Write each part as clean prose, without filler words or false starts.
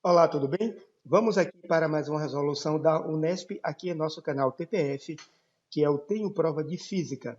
Olá, tudo bem? Vamos aqui para mais uma resolução da Unesp, aqui é nosso canal TPF, que é o Tenho Prova de Física.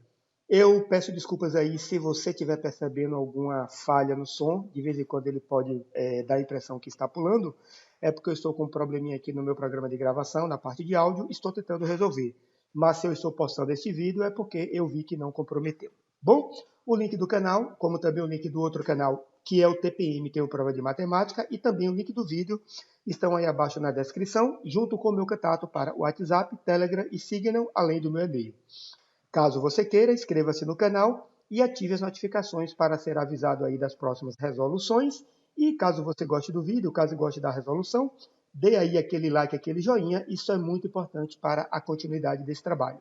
Eu peço desculpas aí se você estiver percebendo alguma falha no som, de vez em quando ele pode dar a impressão que está pulando, é porque eu estou com um probleminha aqui no meu programa de gravação, na parte de áudio, estou tentando resolver. Mas se eu estou postando este vídeo é porque eu vi que não comprometeu. Bom, o link do canal, como também o link do outro canal, que é o TPM, Tenho Prova de Matemática, e também o link do vídeo, estão aí abaixo na descrição, junto com o meu contato para WhatsApp, Telegram e Signal, além do meu e-mail. Caso você queira, inscreva-se no canal e ative as notificações para ser avisado aí das próximas resoluções. E caso você goste do vídeo, caso goste da resolução, dê aí aquele like, aquele joinha, isso é muito importante para a continuidade desse trabalho.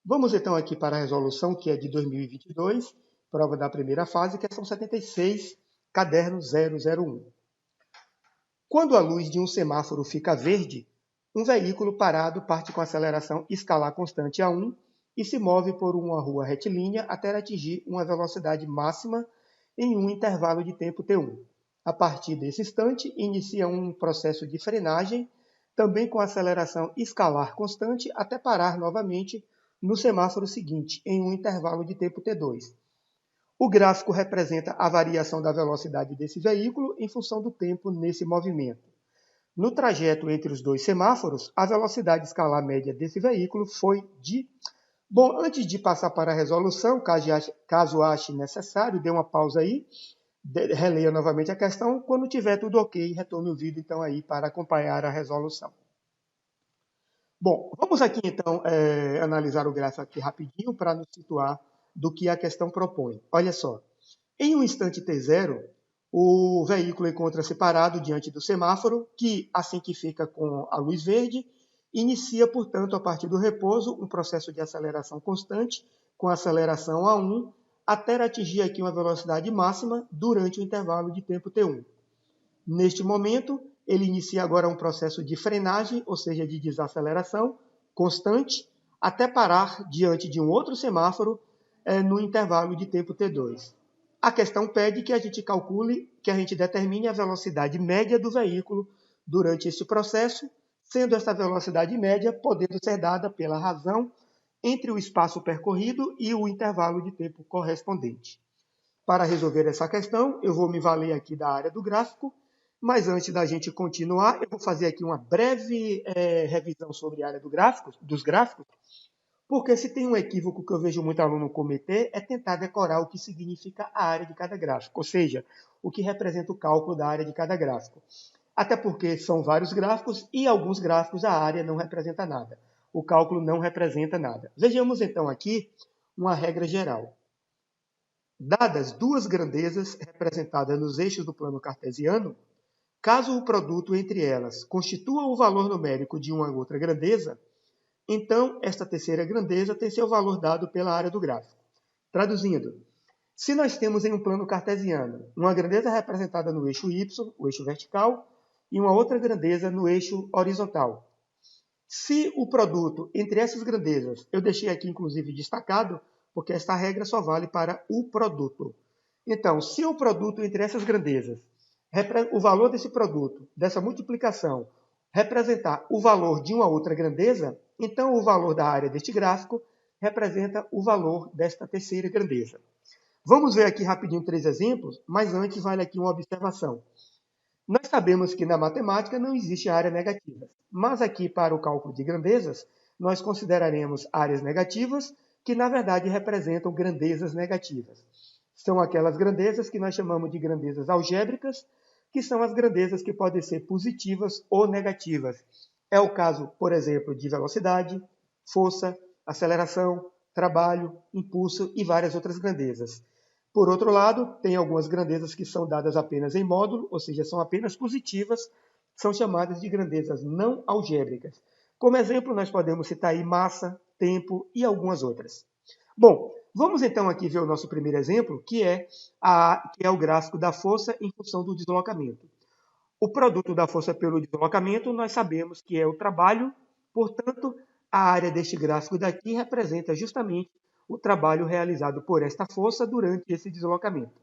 Vamos então aqui para a resolução, que é de 2022, prova da primeira fase, questão 76, caderno 001. Quando a luz de um semáforo fica verde, um veículo parado parte com aceleração escalar constante A1 e se move por uma rua retilínea até atingir uma velocidade máxima em um intervalo de tempo T1. A partir desse instante, inicia um processo de frenagem, também com aceleração escalar constante, até parar novamente no semáforo seguinte, em um intervalo de tempo T2. O gráfico representa a variação da velocidade desse veículo em função do tempo nesse movimento. No trajeto entre os dois semáforos, a velocidade escalar média desse veículo foi de... Bom, antes de passar para a resolução, caso ache necessário, dê uma pausa aí, releia novamente a questão. Quando tiver tudo ok, retorne o vídeo então aí para acompanhar a resolução. Bom, vamos aqui então analisar o gráfico aqui rapidinho para nos situar do que a questão propõe. Olha só, em um instante t0, o veículo encontra-se parado diante do semáforo, que, assim que fica com a luz verde, inicia, portanto, a partir do repouso, um processo de aceleração constante, com aceleração A1, até atingir aqui uma velocidade máxima durante o intervalo de tempo T1. Neste momento, ele inicia agora um processo de frenagem, ou seja, de desaceleração constante, até parar diante de um outro semáforo no intervalo de tempo T2. A questão pede que a gente calcule, que a gente determine a velocidade média do veículo durante este processo, sendo essa velocidade média podendo ser dada pela razão entre o espaço percorrido e o intervalo de tempo correspondente. Para resolver essa questão, eu vou me valer aqui da área do gráfico, mas antes da gente continuar, eu vou fazer aqui uma breve revisão sobre a área dos gráficos, porque se tem um equívoco que eu vejo muito aluno cometer, é tentar decorar o que significa a área de cada gráfico, ou seja, o que representa o cálculo da área de cada gráfico. Até porque são vários gráficos e alguns gráficos a área não representa nada. O cálculo não representa nada. Vejamos então aqui uma regra geral. Dadas duas grandezas representadas nos eixos do plano cartesiano, caso o produto entre elas constitua o valor numérico de uma outra grandeza, então esta terceira grandeza tem seu valor dado pela área do gráfico. Traduzindo, se nós temos em um plano cartesiano uma grandeza representada no eixo y, o eixo vertical, e uma outra grandeza no eixo horizontal. Se o produto entre essas grandezas, eu deixei aqui inclusive destacado, porque esta regra só vale para o produto. Então, se o produto entre essas grandezas, o valor desse produto, dessa multiplicação, representar o valor de uma outra grandeza, então o valor da área deste gráfico representa o valor desta terceira grandeza. Vamos ver aqui rapidinho 3 exemplos, mas antes vale aqui uma observação. Nós sabemos que na matemática não existe área negativa, mas aqui para o cálculo de grandezas, nós consideraremos áreas negativas que na verdade representam grandezas negativas. São aquelas grandezas que nós chamamos de grandezas algébricas, que são as grandezas que podem ser positivas ou negativas. É o caso, por exemplo, de velocidade, força, aceleração, trabalho, impulso e várias outras grandezas. Por outro lado, tem algumas grandezas que são dadas apenas em módulo, ou seja, são apenas positivas, são chamadas de grandezas não algébricas. Como exemplo, nós podemos citar aí massa, tempo e algumas outras. Bom, vamos então aqui ver o nosso primeiro exemplo, que é o gráfico da força em função do deslocamento. O produto da força pelo deslocamento, nós sabemos que é o trabalho, portanto, a área deste gráfico daqui representa justamente o trabalho realizado por esta força durante esse deslocamento.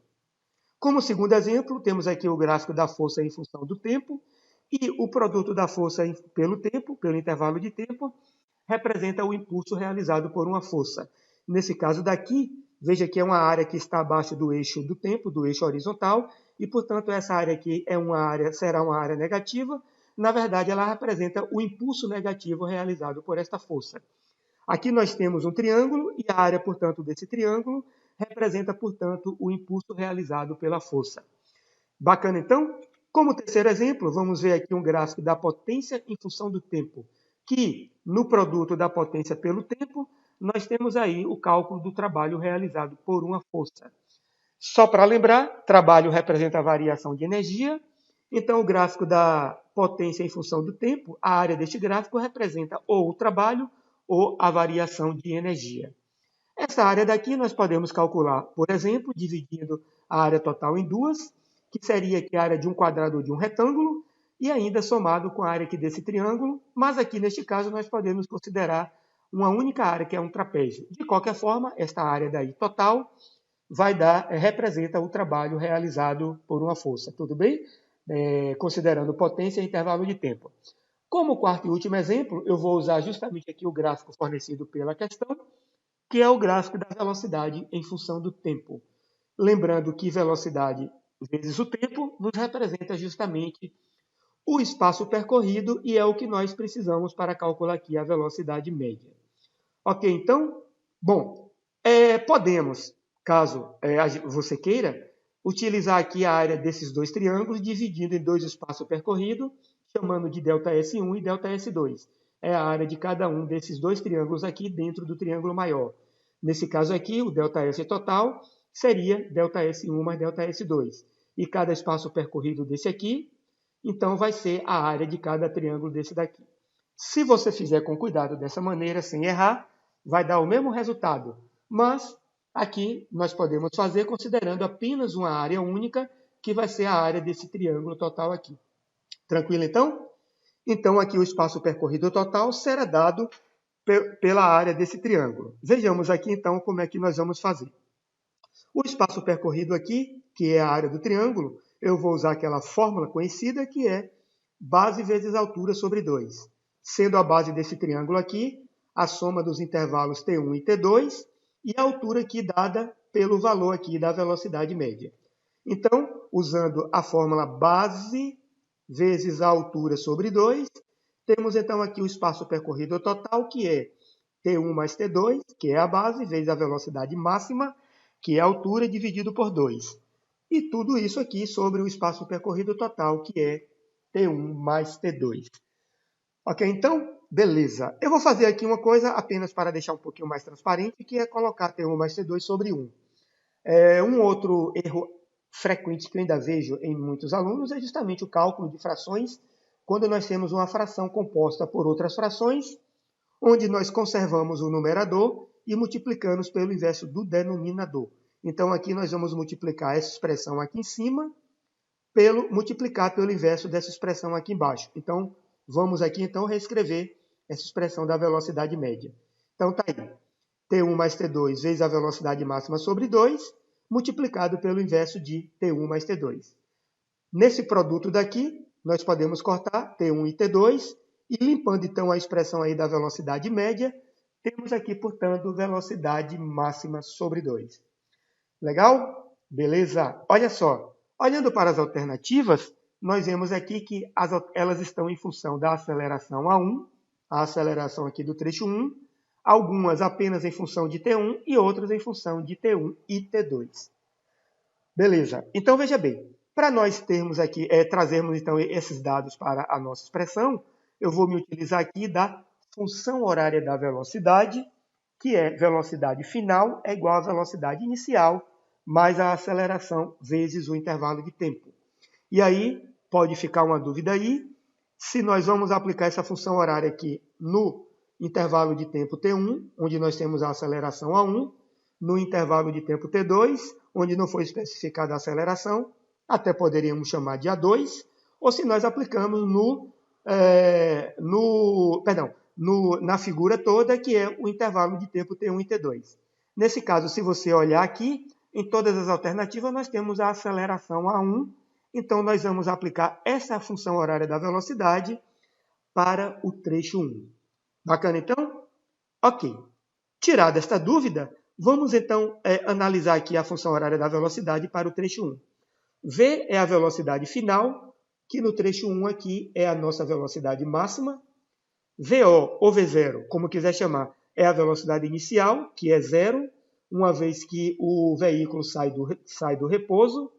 Como segundo exemplo, temos aqui o gráfico da força em função do tempo, e o produto da força pelo tempo, pelo intervalo de tempo, representa o impulso realizado por uma força. Nesse caso daqui, veja que é uma área que está abaixo do eixo do tempo, do eixo horizontal, e, portanto, essa área aqui será uma área negativa. Na verdade, ela representa o impulso negativo realizado por esta força. Aqui nós temos um triângulo e a área, portanto, desse triângulo representa, portanto, o impulso realizado pela força. Bacana, então? Como terceiro exemplo, vamos ver aqui um gráfico da potência em função do tempo, que no produto da potência pelo tempo, nós temos aí o cálculo do trabalho realizado por uma força. Só para lembrar, trabalho representa a variação de energia, então o gráfico da potência em função do tempo, a área deste gráfico representa ou o trabalho ou a variação de energia. Essa área daqui nós podemos calcular, por exemplo, dividindo a área total em duas, que seria aqui a área de um quadrado ou de um retângulo, e ainda somado com a área aqui desse triângulo, mas aqui neste caso nós podemos considerar uma única área, que é um trapézio. De qualquer forma, esta área daí total representa o trabalho realizado por uma força, tudo bem? Considerando potência e intervalo de tempo. Como quarto e último exemplo, eu vou usar justamente aqui o gráfico fornecido pela questão, que é o gráfico da velocidade em função do tempo. Lembrando que velocidade vezes o tempo nos representa justamente o espaço percorrido e é o que nós precisamos para calcular aqui a velocidade média. Ok, então? Bom, podemos, caso você queira, utilizar aqui a área desses dois triângulos, dividindo em dois espaços percorridos, chamando de ΔS1 e ΔS2. É a área de cada um desses dois triângulos aqui dentro do triângulo maior. Nesse caso aqui, o ΔS total seria ΔS1 mais ΔS2. E cada espaço percorrido desse aqui, então vai ser a área de cada triângulo desse daqui. Se você fizer com cuidado dessa maneira, sem errar, vai dar o mesmo resultado. Mas aqui nós podemos fazer considerando apenas uma área única, que vai ser a área desse triângulo total aqui. Tranquilo, então? Então, aqui o espaço percorrido total será dado pela área desse triângulo. Vejamos aqui, então, como é que nós vamos fazer. O espaço percorrido aqui, que é a área do triângulo, eu vou usar aquela fórmula conhecida, que é base vezes altura sobre 2. Sendo a base desse triângulo aqui, a soma dos intervalos T1 e T2, e a altura aqui dada pelo valor aqui da velocidade média. Então, usando a fórmula base vezes a altura sobre 2, temos então aqui o espaço percorrido total, que é T1 mais T2, que é a base, vezes a velocidade máxima, que é a altura, dividido por 2. E tudo isso aqui sobre o espaço percorrido total, que é T1 mais T2. Ok, então, beleza. Eu vou fazer aqui uma coisa apenas para deixar um pouquinho mais transparente, que é colocar T1 mais T2 sobre 1. Um outro erro frequente que eu ainda vejo em muitos alunos é justamente o cálculo de frações, quando nós temos uma fração composta por outras frações, onde nós conservamos o numerador e multiplicamos pelo inverso do denominador. Então, aqui nós vamos multiplicar essa expressão aqui em cima, multiplicar pelo inverso dessa expressão aqui embaixo. Então, vamos aqui, então, reescrever essa expressão da velocidade média. Então, está aí. T1 mais T2 vezes a velocidade máxima sobre 2, multiplicado pelo inverso de T1 mais T2. Nesse produto daqui, nós podemos cortar T1 e T2, e limpando então a expressão aí da velocidade média, temos aqui, portanto, velocidade máxima sobre 2. Legal? Beleza? Olha só, olhando para as alternativas, nós vemos aqui que elas estão em função da aceleração A1, a aceleração aqui do trecho 1, algumas apenas em função de T1 e outras em função de T1 e T2. Beleza, então veja bem, para nós termos aqui, trazermos então esses dados para a nossa expressão, eu vou me utilizar aqui da função horária da velocidade, que é velocidade final é igual à velocidade inicial, mais a aceleração vezes o intervalo de tempo. E aí, pode ficar uma dúvida aí, se nós vamos aplicar essa função horária aqui no intervalo de tempo T1, onde nós temos a aceleração A1, no intervalo de tempo T2, onde não foi especificada a aceleração, até poderíamos chamar de A2, ou se nós aplicamos na figura toda, que é o intervalo de tempo T1 e T2. Nesse caso, se você olhar aqui, Em todas as alternativas, nós temos a aceleração A1, então nós vamos aplicar essa função horária da velocidade para o trecho 1. Bacana, então? Ok. Tirada esta dúvida, vamos então analisar aqui a função horária da velocidade para o trecho 1. V é a velocidade final, que no trecho 1 aqui é a nossa velocidade máxima. VO ou V0, como quiser chamar, é a velocidade inicial, que é zero, uma vez que o veículo sai do repouso.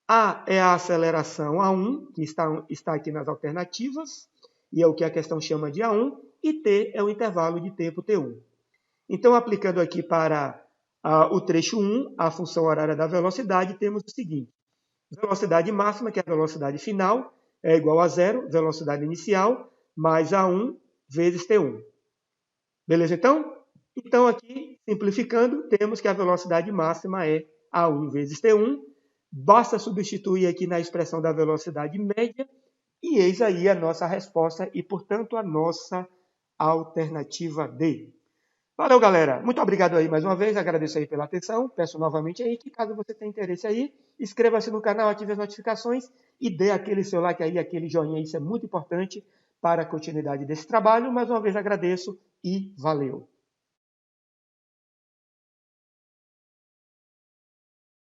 A é a aceleração A1, que está aqui nas alternativas, e é o que a questão chama de A1, e T é o intervalo de tempo T1. Então, aplicando aqui para o trecho 1, a função horária da velocidade, temos o seguinte. Velocidade máxima, que é a velocidade final, é igual a zero, velocidade inicial, mais A1 vezes T1. Beleza, então? Então, aqui, simplificando, temos que a velocidade máxima é A1 vezes T1. Basta substituir aqui na expressão da velocidade média, e eis aí a nossa resposta e, portanto, a nossa alternativa D. Valeu, galera. Muito obrigado aí mais uma vez. Agradeço aí pela atenção. Peço novamente aí que, caso você tenha interesse aí, inscreva-se no canal, ative as notificações e dê aquele seu like aí, aquele joinha. Isso é muito importante para a continuidade desse trabalho. Mais uma vez agradeço e valeu.